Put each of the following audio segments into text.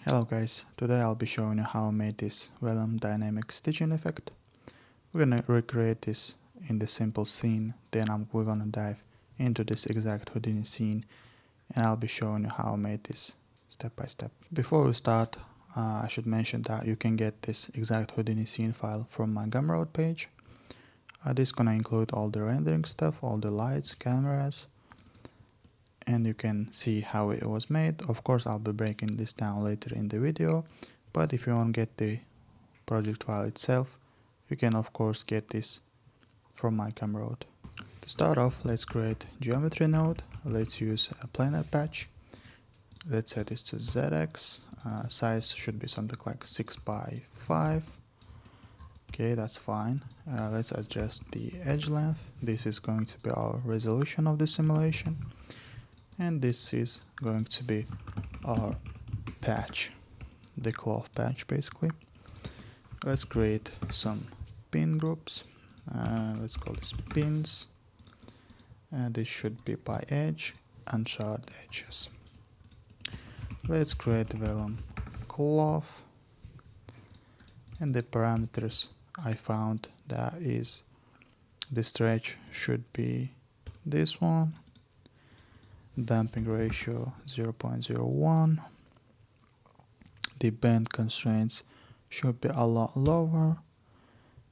Hello guys, today I'll be showing you how I made this Vellum dynamic stitching effect. We're gonna recreate this in the simple scene, then we're gonna dive into this exact Houdini scene and I'll be showing you how I made this step by step. Before we start, I should mention that you can get this exact Houdini scene file from my Gumroad page. This is gonna include all the rendering stuff, all the lights, cameras, and you can see how it was made. Of course, I'll be breaking this down later in the video, but if you want to get the project file itself, you can of course get this from my Gumroad. To start off, let's create geometry node. Let's use a planar patch. Let's set this to ZX. Size should be something like 6 by 5. Okay, that's fine. Let's adjust the edge length. This is going to be our resolution of the simulation. And this is going to be our patch, the cloth patch basically. Let's create some pin groups. Let's call this pins. This should be by edge and charred edges. Let's create Vellum cloth. And the parameters I found that is the stretch should be this one. Damping ratio 0.01. The bend constraints should be a lot lower,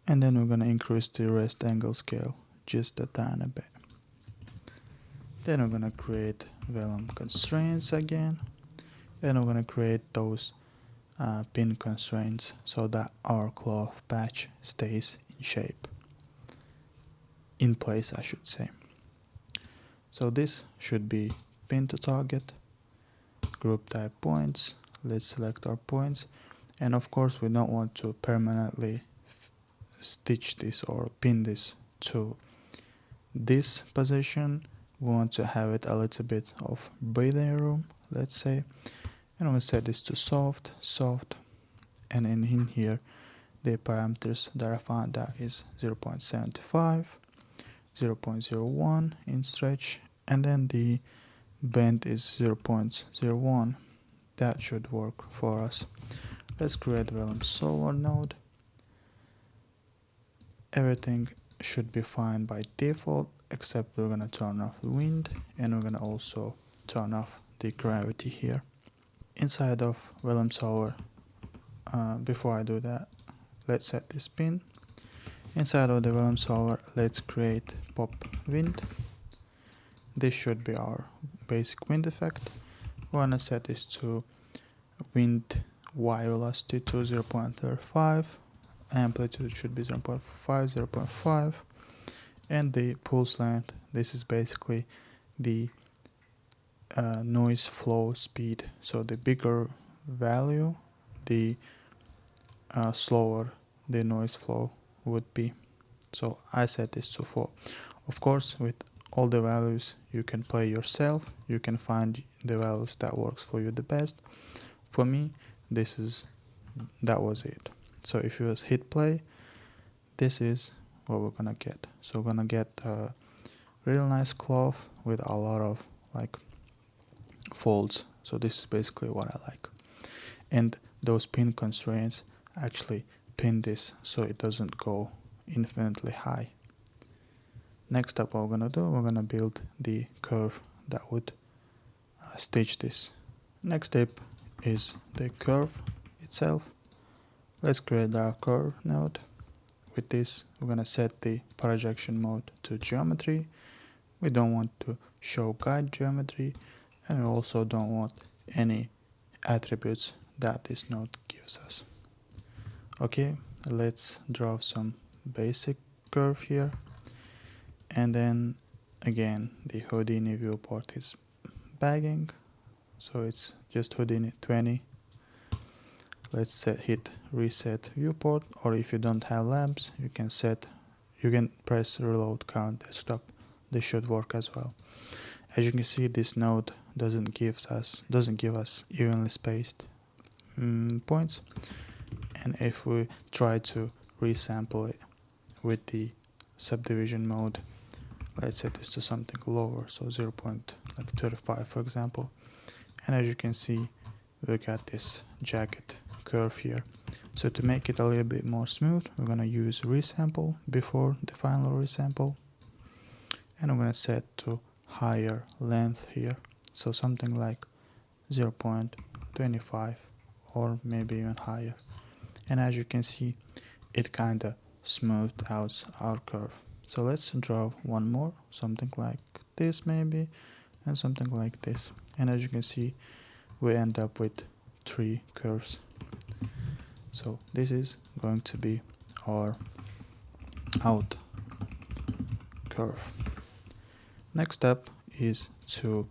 and then we're going to increase the rest angle scale just a tiny bit. Then we're going to create Vellum constraints again, and we're going to create those pin constraints so that our cloth patch stays in shape, in place I should say. So this should be pin to target, group type points. Let's select our points, and of course we don't want to permanently stitch this or pin this to this position. We want to have it a little bit of breathing room, let's say, and we'll set this to soft, and in here the parameters that I found that is 0.75, 0.01 in stretch, and then the bend is 0.01. That should work for us. Let's create VellumSolver node. Everything should be fine by default, except we're gonna turn off the wind, and we're gonna also turn off the gravity here. Inside of VellumSolver, before I do that, let's set this pin. Inside of the VellumSolver, let's create pop wind. This should be our basic wind effect. We want to set this to wind y velocity to 0.35, amplitude should be 0.5, and the pulse length, this is basically the noise flow speed. So the bigger value, the slower the noise flow would be. So I set this to 4. Of course, with all the values you can play yourself. You can find the values that works for you the best. For me, that was it. So if you hit play, this is what we're gonna get. So we're gonna get a real nice cloth with a lot of like folds. So this is basically what I like. And those pin constraints actually pin this so it doesn't go infinitely high. Next up, what we're gonna do, we're gonna build the curve that would stitch this. Next step is the curve itself. Let's create our curve node. With this, we're gonna set the projection mode to geometry. We don't want to show guide geometry, and we also don't want any attributes that this node gives us. Okay, let's draw some basic curve here. And then again, the Houdini viewport is bagging, so it's just Houdini 20. Let's hit reset viewport, or if you don't have lamps, you can press reload current desktop. This should work as well. As you can see, this node doesn't give us evenly spaced points, and if we try to resample it with the subdivision mode, let's set this to something lower, so 0.35 for example, and as you can see, we got this jagged curve here. So to make it a little bit more smooth, we're gonna use resample before the final resample, and I'm gonna set to higher length here, so something like 0.25 or maybe even higher. And as you can see, it kinda smoothed out our curve. So let's draw one more, something like this maybe, and something like this. And as you can see, we end up with 3 curves. So this is going to be our out curve. Next step is to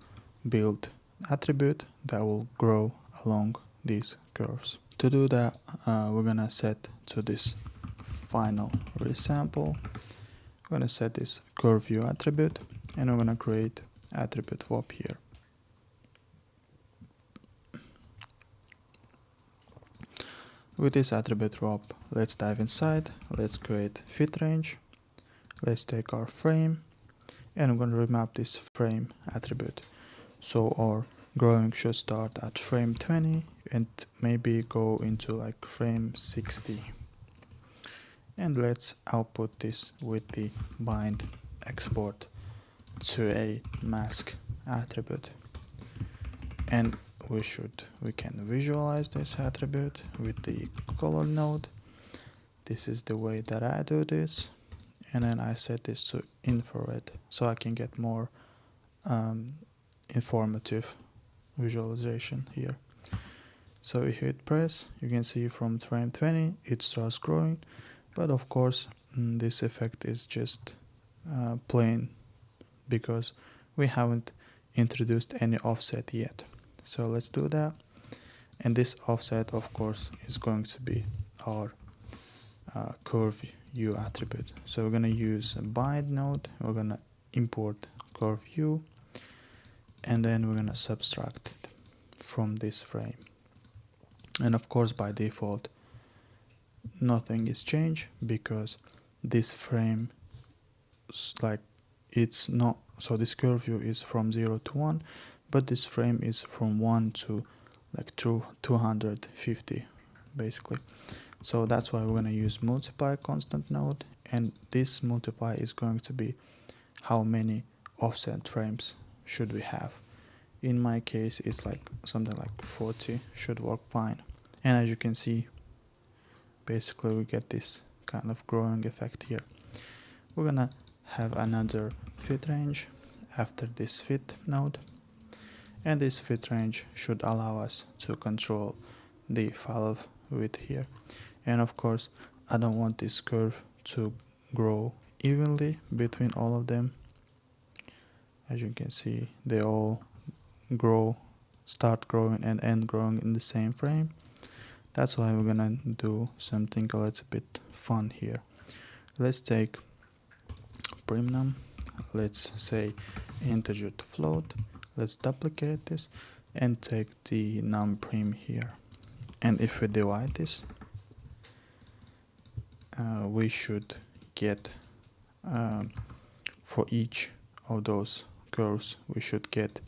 build attribute that will grow along these curves. To do that, we're gonna set to this final resample. We're gonna set this curve view attribute, and we're gonna create attribute VOP here. With this attribute VOP, let's dive inside. Let's create fit range. Let's take our frame, and I'm gonna remap this frame attribute. So our growing should start at frame 20 and maybe go into like frame 60. And let's output this with the bind export to a mask attribute. And we can visualize this attribute with the color node. This is the way that I do this. And then I set this to infrared so I can get more informative visualization here. So if you hit press, you can see from frame 20 it starts growing, but of course this effect is just plain because we haven't introduced any offset yet. So let's do that, and this offset of course is going to be our curve U attribute. So we're gonna use a bind node, we're gonna import curve U, and then we're gonna subtract it from this frame. And of course by default nothing is changed because this frame it's not, so this curve view is from 0 to 1, but this frame is from 1 to like 250 basically. So that's why we're going to use multiply constant node, and this multiply is going to be how many offset frames should we have. In my case it's like something like 40 should work fine. And as you can see, basically we get this kind of growing effect here. We're gonna have another fit range after this fit node, and this fit range should allow us to control the follow width here. And of course I don't want this curve to grow evenly between all of them. As you can see, they all start growing and end growing in the same frame. That's why we're gonna do something a little bit fun here. Let's take primnum, let's say integer to float, let's duplicate this and take the num prim here. And if we divide this, we should get for each of those curves we should get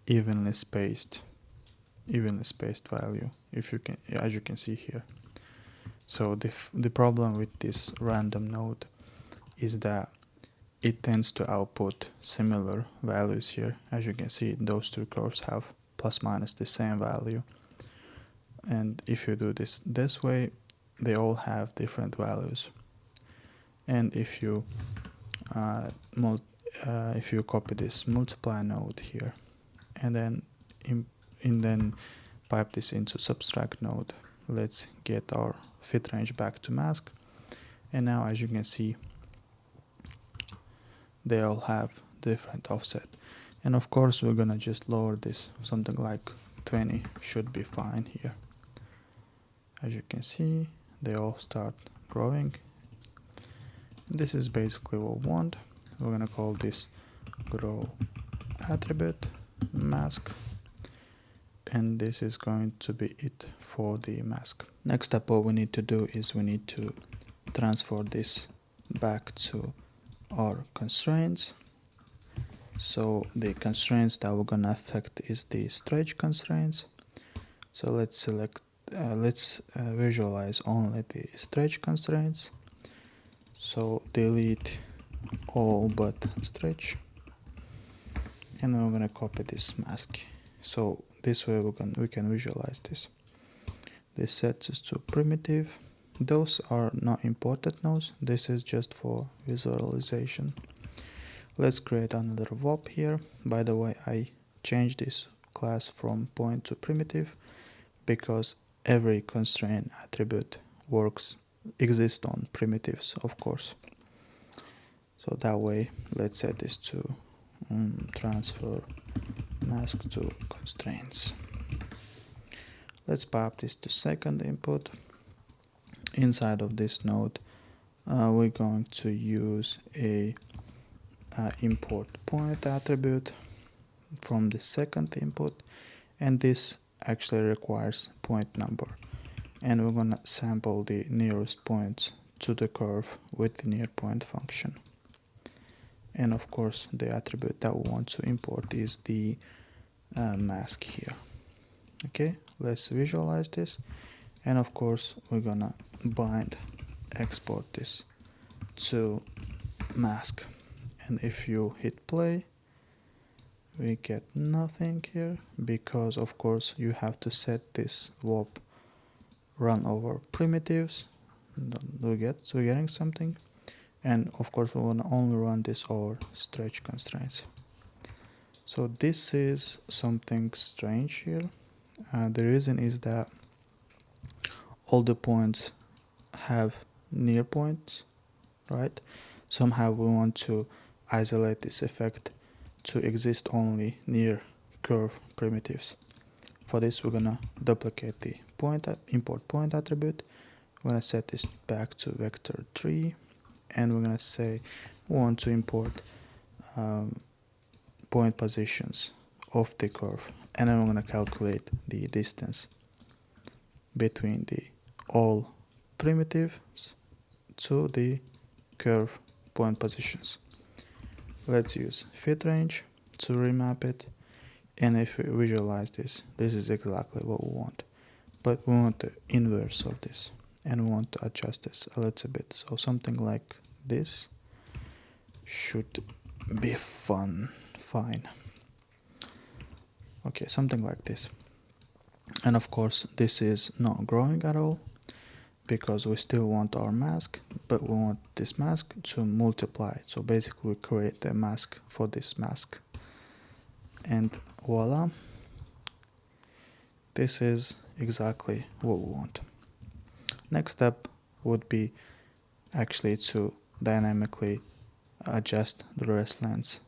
evenly spaced value, if you can, as you can see here. So the problem with this random node is that it tends to output similar values here. As you can see, those two curves have plus minus the same value, and if you do this way, they all have different values. And if you copy this multiply node here and then pipe this into subtract node, let's get our fit range back to mask. And now as you can see, they all have different offset. And of course we're gonna just lower this, something like 20 should be fine here. As you can see, they all start growing. This is basically what we want. We're gonna call this grow attribute mask, and this is going to be it for the mask. Next up, what we need to do is we need to transfer this back to our constraints. So the constraints that we're gonna affect is the stretch constraints. So let's select, let's visualize only the stretch constraints. So delete all but stretch, and then we're gonna copy this mask. So this way we can visualize this. This sets us to primitive. Those are not imported nodes. This is just for visualization. Let's create another VOP here. By the way, I changed this class from point to primitive because every constraint attribute exists on primitives, of course. So that way, let's set this to transfer mask to constraints. Let's pipe this to second input. Inside of this node, we're going to use a import point attribute from the second input, and this actually requires point number, and we're gonna sample the nearest points to the curve with the near point function. And of course the attribute that we want to import is the mask here. Okay, let's visualize this, and of course we're gonna bind export this to mask, and if you hit play we get nothing here because of course you have to set this VOP run over primitives. We're getting something, and of course we want to only run this over stretch constraints. So this is something strange here. The reason is that all the points have near points, right? Somehow we want to isolate this effect to exist only near curve primitives. For this we're gonna duplicate the import point attribute. We're gonna set this back to vector 3, and we're gonna say we want to import point positions of the curve, and then we're gonna calculate the distance between the all primitives to the curve point positions. Let's use fit range to remap it, and if we visualize this is exactly what we want, but we want the inverse of this, and we want to adjust this a little bit. So something like this should be fine. Okay, something like this. And of course this is not growing at all because we still want our mask, but we want this mask to multiply. So basically we create a mask for this mask, and voila, this is exactly what we want. Next step would be actually to dynamically adjust the rest length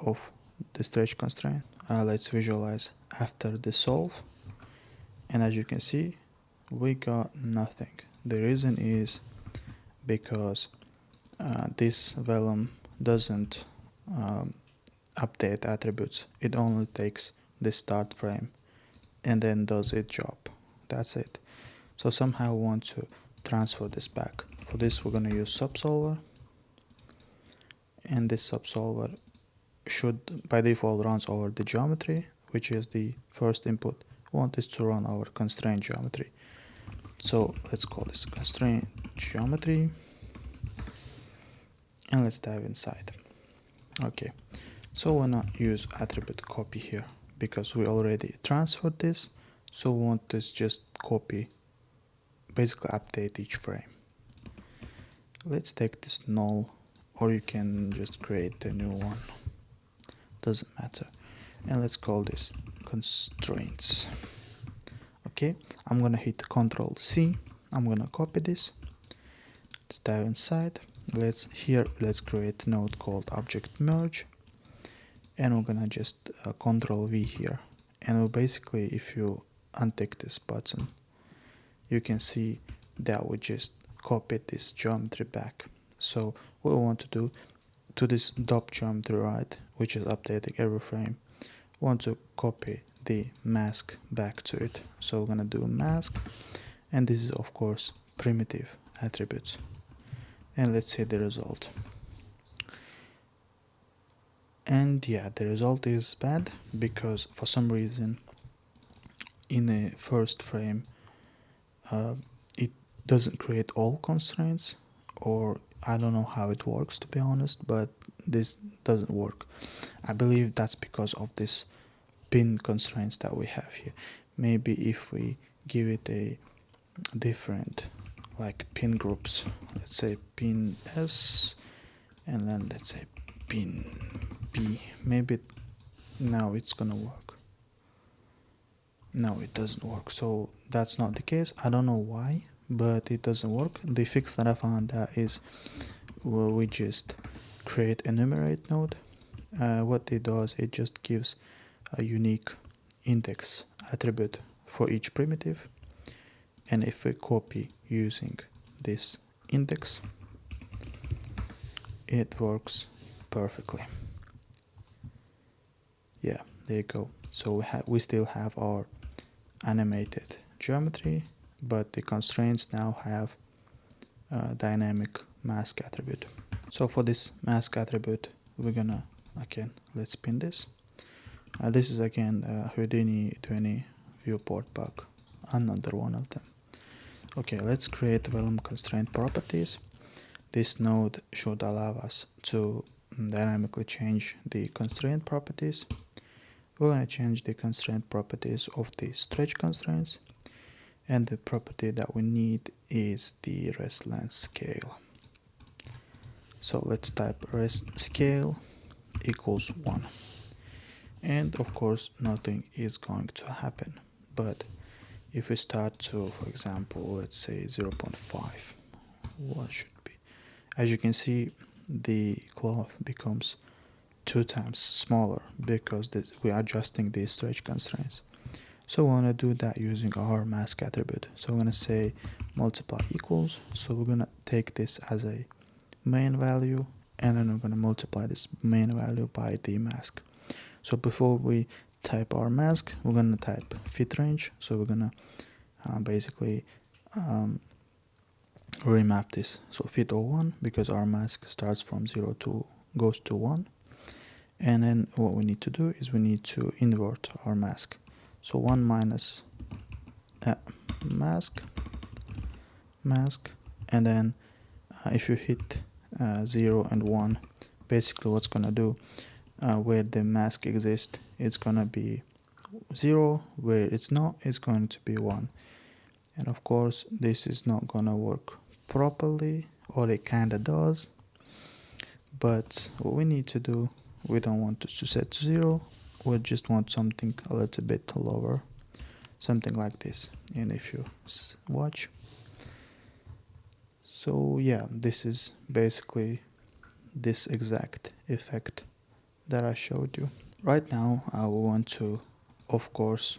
of the stretch constraint. Let's visualize after the solve, and as you can see we got nothing. The reason is because this Vellum doesn't update attributes. It only takes the start frame and then does its job. That's it. So somehow we want to transfer this back. For this we're going to use subsolver, and this subsolver should by default runs over the geometry, which is the first input. We want this to run over constraint geometry. So let's call this constraint geometry, and let's dive inside. Okay, so we're not use attribute copy here because we already transferred this, so we want this just copy, basically update each frame. Let's take this null, or you can just create a new one, doesn't matter, and let's call this constraints. Okay, I'm gonna hit Ctrl C. I'm gonna copy this. Let's dive inside. Let's create a node called object merge, and we're gonna just Ctrl V here. And we'll basically, if you untick this button, you can see that we just copied this geometry back. So what we want to do to this dop geometry, right, which is updating every frame, we want to copy the mask back to it. So we're gonna do mask, and this is of course primitive attributes, and let's see the result. And yeah, the result is bad because for some reason in a first frame it doesn't create all constraints, or I don't know how it works, to be honest, but this doesn't work. I believe that's because of this pin constraints that we have here. Maybe if we give it a different like pin groups, let's say pin S and then let's say pin B, maybe now it's gonna work. No, it doesn't work. So that's not the case. I don't know why, but it doesn't work. The fix that I found is we just create a enumerate node. What it does, it just gives a unique index attribute for each primitive, and if we copy using this index, it works perfectly. Yeah, there you go. So we still have our animated geometry, but the constraints now have a dynamic mask attribute. So for this mask attribute, we're gonna, again, let's pin this. This is again Houdini 20 viewport bug, another one of them. Okay, let's create Vellum constraint properties. This node should allow us to dynamically change the constraint properties. We're going to change the constraint properties of the stretch constraints, and the property that we need is the rest length scale. So let's type rest scale equals 1, and of course nothing is going to happen. But if we start to, for example, let's say 0.5, what should be, as you can see, the cloth becomes 2 times smaller because we are adjusting the stretch constraints. So we want to do that using our mask attribute. So we're going to say multiply equals. So we're going to take this as a main value, and then we're going to multiply this main value by the mask. So before we type our mask, we're going to type fit range. So we're going to basically remap this. So fit 01, because our mask starts from 0 to goes to 1. And then what we need to do is we need to invert our mask. So 1 minus mask, and then if you hit 0 and 1, basically what's gonna do, where the mask exists, it's gonna be 0, where it's not, it's going to be 1. And of course this is not gonna work properly, or it kinda does, but what we need to do, we don't want to set to 0, we just want something a little bit lower, something like this. And if you watch, so yeah, this is basically this exact effect that I showed you. Right now we want to, of course,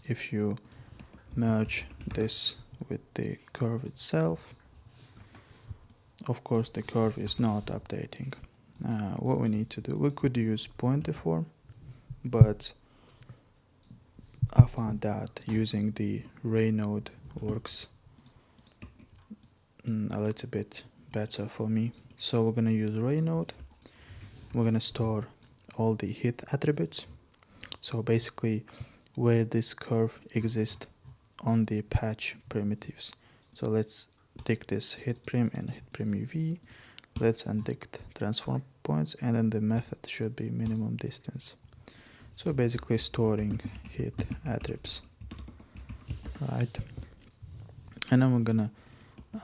if you merge this with the curve itself, of course the curve is not updating. What we need to do, we could use point deform, but I found that using the ray node works a little bit better for me. So we're gonna use ray node. We're gonna store all the hit attributes. So basically where this curve exists on the patch primitives. So let's take this hit prim and hit prim UV. Let's untick transform points, and then the method should be minimum distance. So basically storing hit attributes, right? And then we're gonna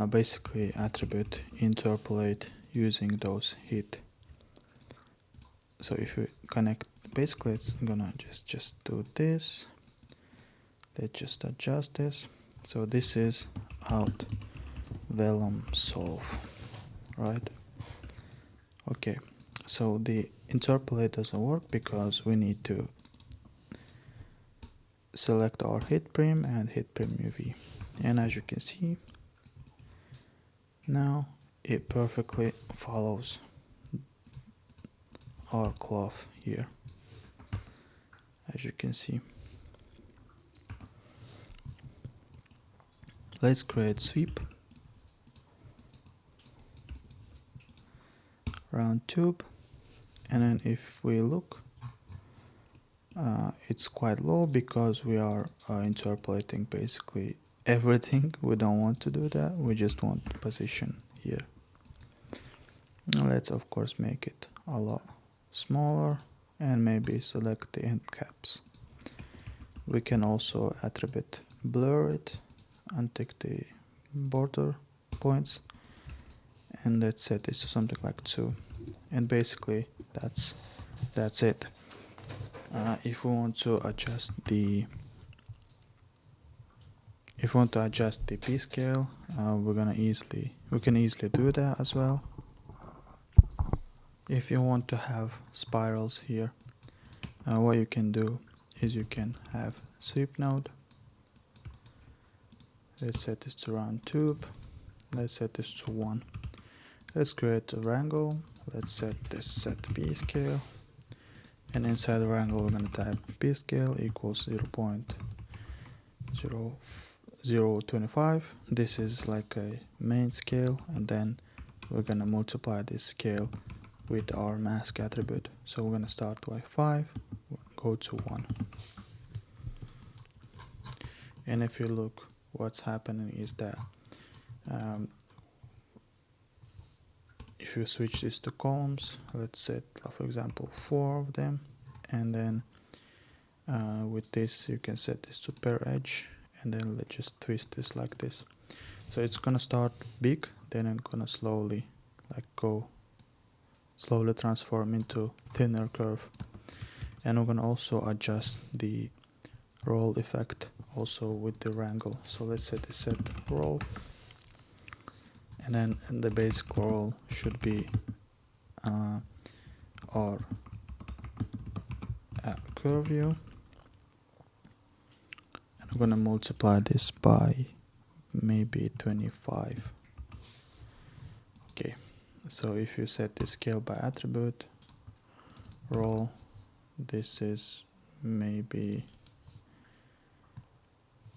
basically attribute interpolate using those hit. So if we connect, basically it's gonna just do this. Let's just adjust this. So this is out VellumSolver, right? Okay, so the interpolate doesn't work because we need to select our hit prim and hit prim UV. And as you can see, now it perfectly follows our cloth here, as you can see. Let's create sweep, round tube, and then if we look, it's quite low because we are interpolating basically everything. We don't want to do that, we just want position here. Now let's of course make it a lot smaller and maybe select the end caps. We can also attribute blur it and take the border points, and let's set this to something like 2, and basically that's it. If we want to adjust the P scale, we can easily do that as well. If you want to have spirals here, what you can do is you can have sweep node. Let's set this to round tube. Let's set this to 1. Let's create a wrangle. Let's set P scale, and inside the wrangle we're going to type P scale equals 0.0025. This is like a main scale, and then we're going to multiply this scale with our mask attribute. So we're going to start by 5, go to 1. And if you look, what's happening is that if you switch this to columns, let's set, for example, 4 of them, and then with this you can set this to per edge, and then let's just twist this like this. So it's gonna start big, then it's gonna slowly transform into thinner curve. And we're gonna also adjust the roll effect also with the wrangle. So let's set roll, and then the basic roll should be our curve view, and I'm gonna multiply this by maybe 25. Okay, so if you set the scale by attribute roll, this is maybe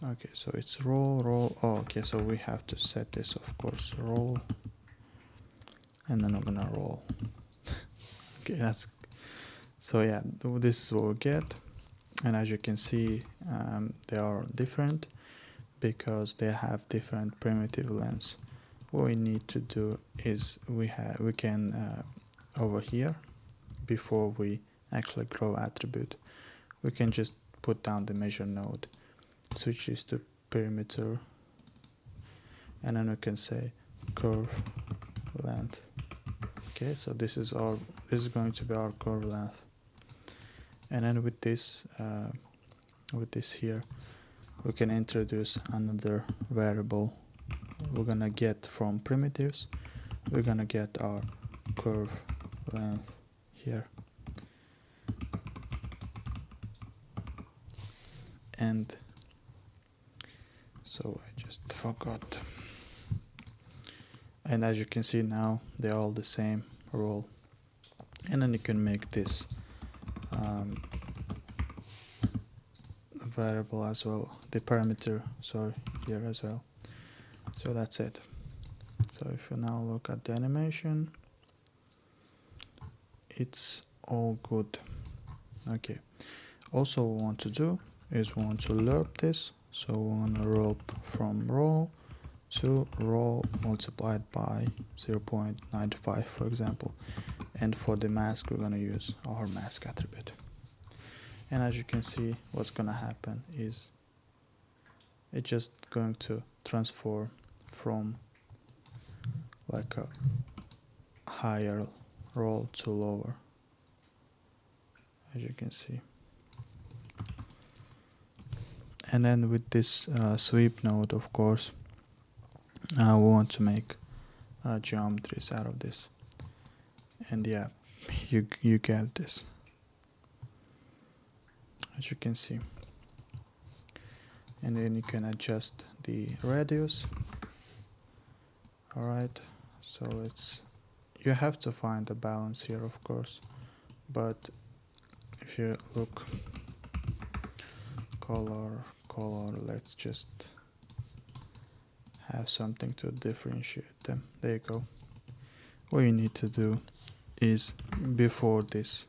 okay, so it's roll. Oh, okay, so we have to set this, of course, roll, and then I'm gonna roll. Okay, that's so yeah, this is what we get. And as you can see, they are different because they have different primitive lengths. What we need to do is we can over here, before we actually grow attribute, we can just put down the measure node, switch this to perimeter, and then we can say curve length. Okay, so this is going to be our curve length. And then with this here, we can introduce another variable. We're gonna get from primitives, we're gonna get our curve length here. And so I just forgot. And as you can see now, they're all the same roll. And then you can make this variable as well, the parameter, sorry, here as well. So that's it. So if you now look at the animation, it's all good. Okay, also what we want to do is we want to lerp this. So we want to lerp from roll to roll multiplied by 0.95, for example. And for the mask, we're going to use our mask attribute. And as you can see, what's going to happen is it's just going to transform from like a higher roll to lower, as you can see. And then with this sweep node, of course, we want to make geometries out of this. And yeah, you get this, as you can see. And then you can adjust the radius. Alright, so you have to find the balance here, of course, but if you look, color, let's just have something to differentiate them. There you go. What you need to do is, before this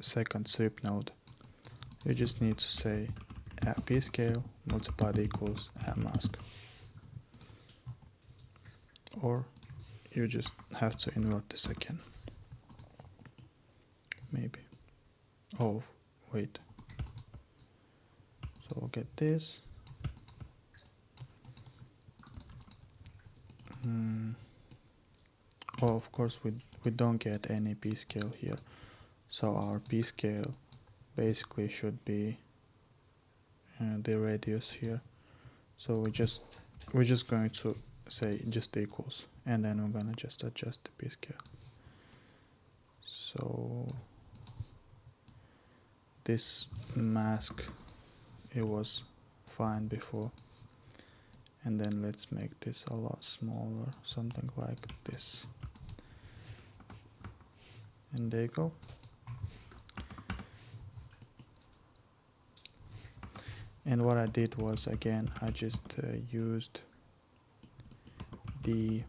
second sweep node, you just need to say p scale multiplied equals mask, or you just have to invert this again. Maybe. Oh, wait. So we'll get this. Oh, of course we don't get any p scale here. So our p scale basically should be the radius here. So we're just going to say just equals, and then we're gonna just adjust the p scale. So this mask, it was fine before, and then let's make this a lot smaller, something like this, and there you go. And what I did was, again, I just used the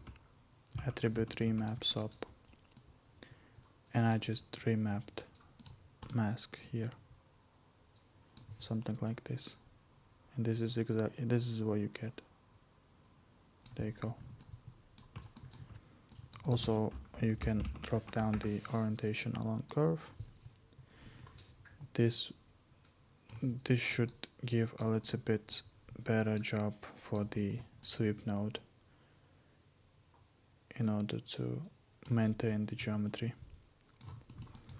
attribute remap sub, and I just remapped mask here, something like this, and this is what you get. There you go. Also, you can drop down the orientation along curve. This should give a little bit better job for the sweep node in order to maintain the geometry.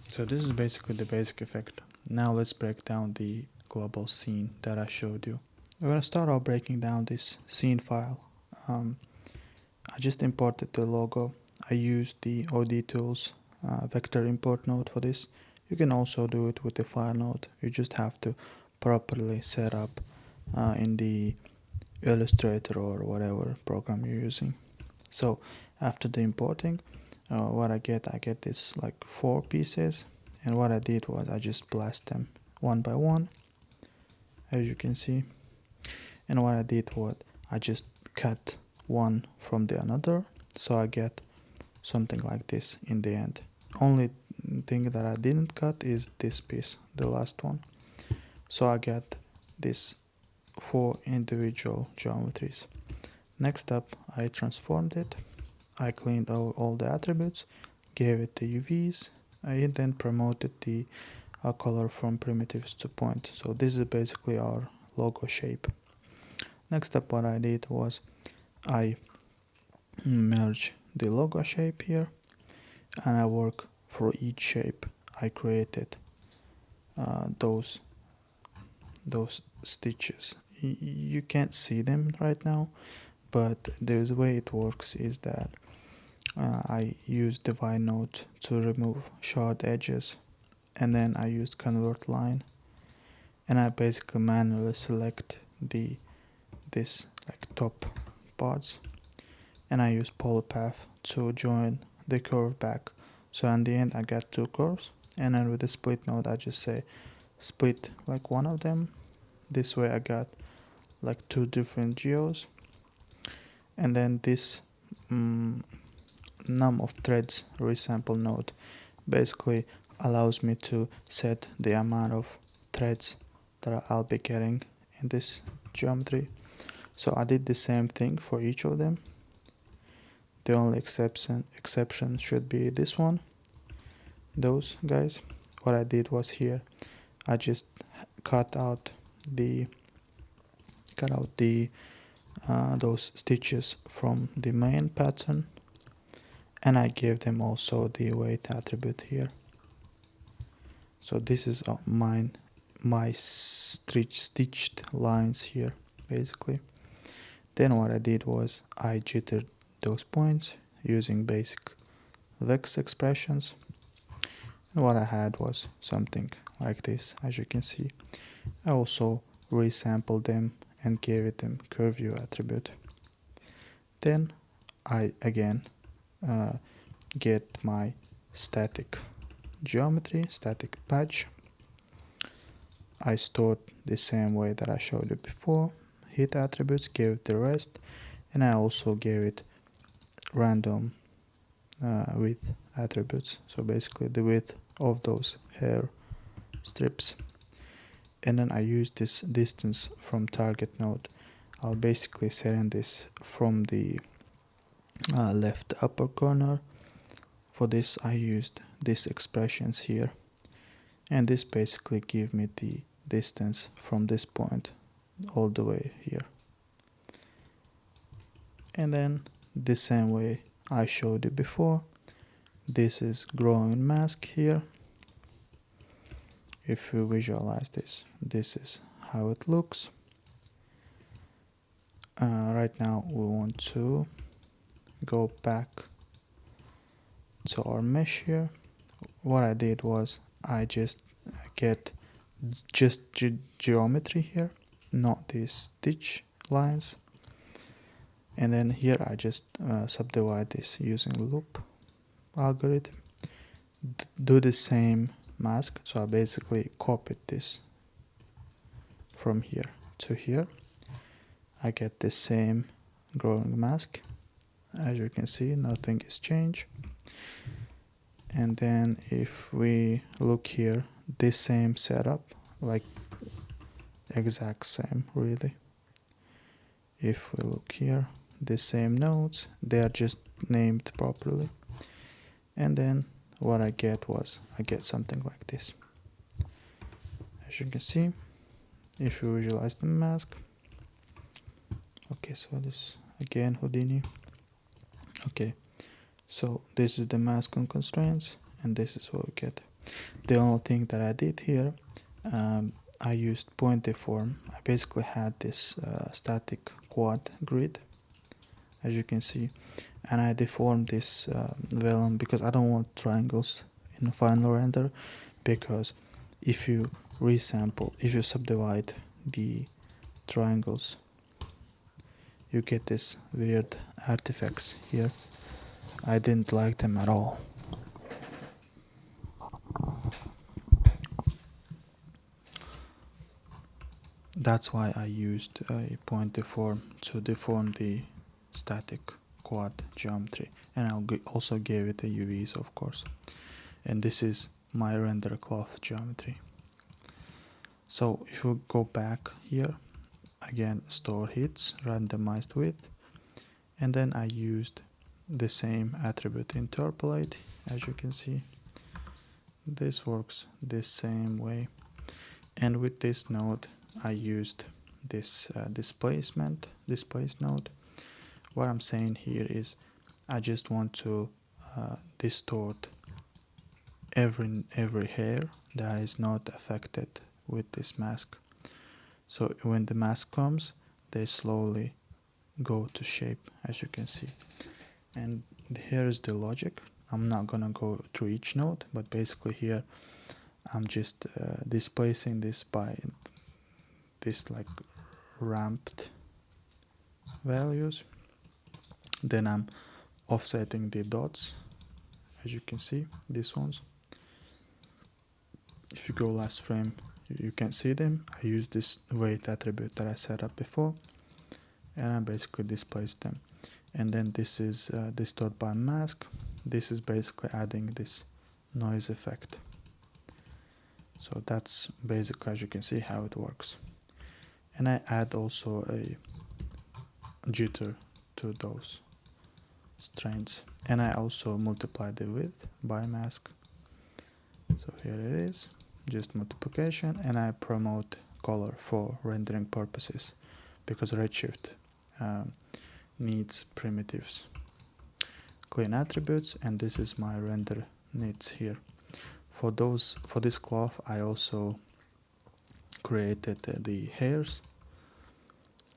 So this is basically the basic effect. Now let's break down the global scene that I showed you. We're going to start off breaking down this scene file. I just imported the logo. I used the OD tools vector import node for this. You can also do it with the file node. You just have to properly set up in the Illustrator or whatever program you're using. So after the importing, what I get this like 4 pieces, and what I did was I just blast them one by one, as you can see. And what I did was I just cut one from the another, so I get something like this in the end. Only thing that I didn't cut is this piece, the last one. So I get this 4 individual geometries. Next up, I transformed it. I cleaned all the attributes, gave it the UVs. I then promoted the color from primitives to point. So this is basically our logo shape. Next up, what I did was I merge the logo shape here, and I work for each shape. I created those stitches. You can't see them right now, but the way it works is that I use divide node to remove sharp edges, and then I use convert line, and I basically manually select this like top parts, and I use polypath to join the curve back. So in the end I got 2 curves, and then with the split node I just say split like one of them. This way I got like 2 different geos, and then this num of threads resample node basically allows me to set the amount of threads that I'll be getting in this geometry. So I did the same thing for each of them. The only exception should be this one, those guys. What I did was here I just cut out those stitches from the main pattern, and I gave them also the weight attribute here. So this is my stitched lines here basically. Then what I did was I jittered those points using basic vex expressions, and what I had was something like this, as you can see. I also resampled them and gave it them curve view attribute. Then I again get my static geometry, static patch. I stored the same way that I showed you before. Hit attributes, gave it the rest, and I also gave it random width attributes. So basically the width of those hair strips. and then I use this distance from target node. I'll basically set in this from the left upper corner. For this I used these expressions here, and this basically give me the distance from this point all the way here. And then the same way I showed it before, this is growing mask here. If you visualize this, this is how it looks. Right now we want to go back to our mesh here. What I did was I just get geometry here, not these stitch lines, and then here I just subdivide this using loop algorithm. Do the same mask, so I basically copied this from here to here. I get the same growing mask. As you can see, nothing is changed. And then if we look here, this same setup, like exact same really. If we look here, the same nodes, they are just named properly. And then what I get something like this. As you can see, if you visualize the mask. Okay, so this again Houdini. Okay, so this is the mask on constraints, and this is what we get. The only thing that I did here, I used point deform. I basically had this static quad grid, as you can see, and I deformed this vellum because I don't want triangles in the final render, because if you resample, if you subdivide the triangles, you get this weird artifacts here. I didn't like them at all. That's why I used a point deform to deform the static quad geometry, and I'll also gave it a UVs, of course. And this is my render cloth geometry. So if we go back here, again store hits, randomized width, and then I used the same attribute interpolate. As you can see, this works the same way. And with this node I used this displace node. What I'm saying here is I just want to distort every hair that is not affected with this mask. So when the mask comes, they slowly go to shape, as you can see. And here is the logic. I'm not gonna go through each node, but basically here I'm just displacing this by this like ramped values. Then I'm offsetting the dots, as you can see, these ones. If you go last frame, you can see them. I use this weight attribute that I set up before, and I basically displace them. And then this is distort by mask. This is basically adding this noise effect. So that's basically, as you can see, how it works. And I add also a jitter to those strains, and I also multiply the width by mask. So here it is, just multiplication, and I promote color for rendering purposes because Redshift needs primitives. Clean attributes, and this is my render needs here. For this cloth I also created the hairs.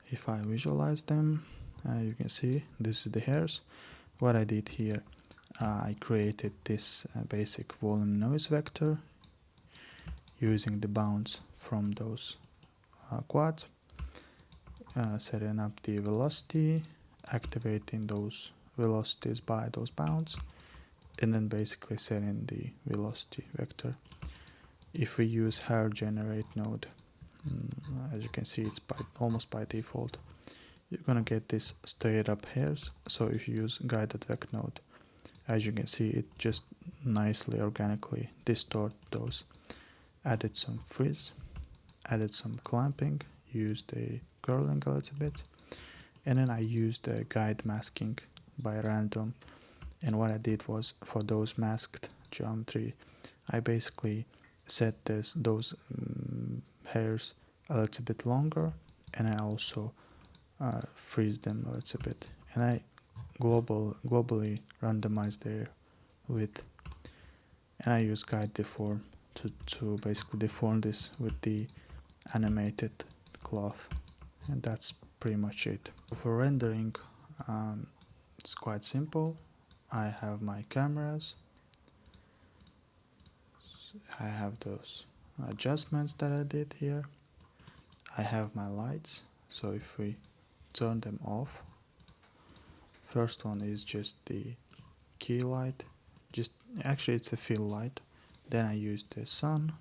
If I visualize them, you can see this is the hairs. What I did here, I created this basic volume noise vector using the bounds from those quads, setting up the velocity, activating those velocities by those bounds, and then basically setting the velocity vector. If we use hair generate node, as you can see, it's almost by default, you're gonna get this straight up hairs. So if you use guided vec node, as you can see, it just nicely organically distort those. Added some frizz, added some clamping, used a curling a little bit, and then I used a guide masking by random. And what I did was, for those masked geometry, I basically set those hairs a little bit longer, and I also freeze them a little bit, and I globally randomize their width, and I use guide deform to basically deform this with the animated cloth, and that's pretty much it. For rendering, it's quite simple. I have my cameras, I have those adjustments that I did here, I have my lights. So if we turn them off, first one is just the key light, just actually it's a fill light. Then I use the sun.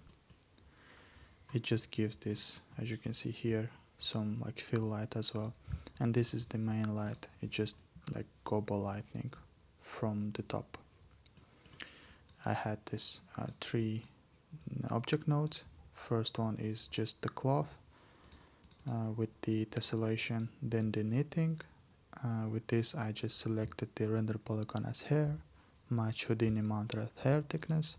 It just gives this, as you can see here, some like fill light as well. And this is the main light. It just like gobble lightning from the top. I had this 3 object nodes. First one is just the cloth with the tessellation, then the knitting. With this I just selected the render polygon as hair, match Houdini mantra hair thickness,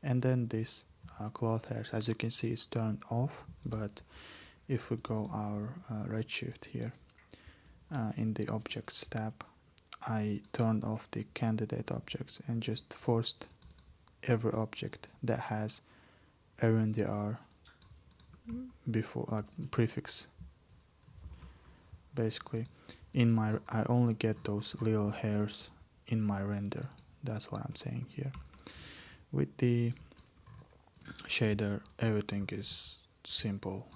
and then this cloth hairs, as you can see, is turned off. But if we go our redshift here in the objects tab, I turned off the candidate objects and just forced every object that has RNDR before, like prefix. Basically, I only get those little hairs in my render. That's what I'm saying here. With the shader, everything is simple,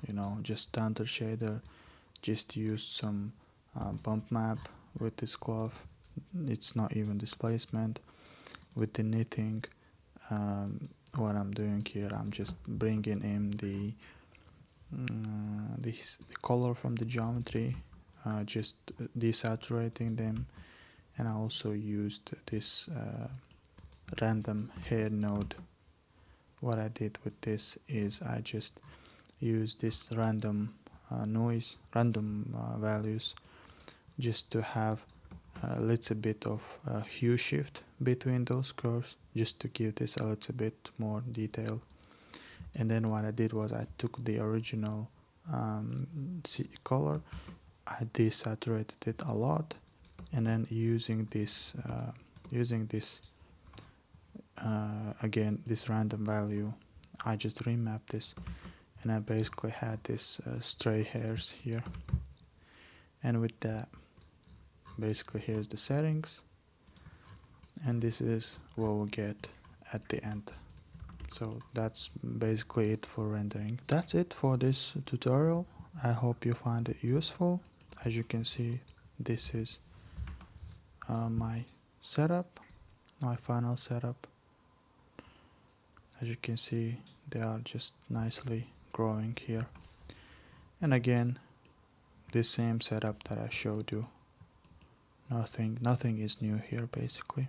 just standard shader. Just use some bump map with this cloth. It's not even displacement. With the knitting, what I'm doing here, I'm just bringing in the color from the geometry, just desaturating them. And I also used this random hair node. What I did with this is I just used this random values, just to have a little bit of hue shift between those curves, just to give this a little bit more detail. And then what I did was I took the original color, I desaturated it a lot, and then using this again, this random value, I just remapped this, and I basically had this stray hairs here. And with that, basically here's the settings, and this is what we'll get at the end. So that's basically it for rendering. That's it for this tutorial. I hope you find it useful. As you can see, this is my setup, my final setup. As you can see, they are just nicely growing here. And again, this same setup that I showed you. Nothing is new here basically.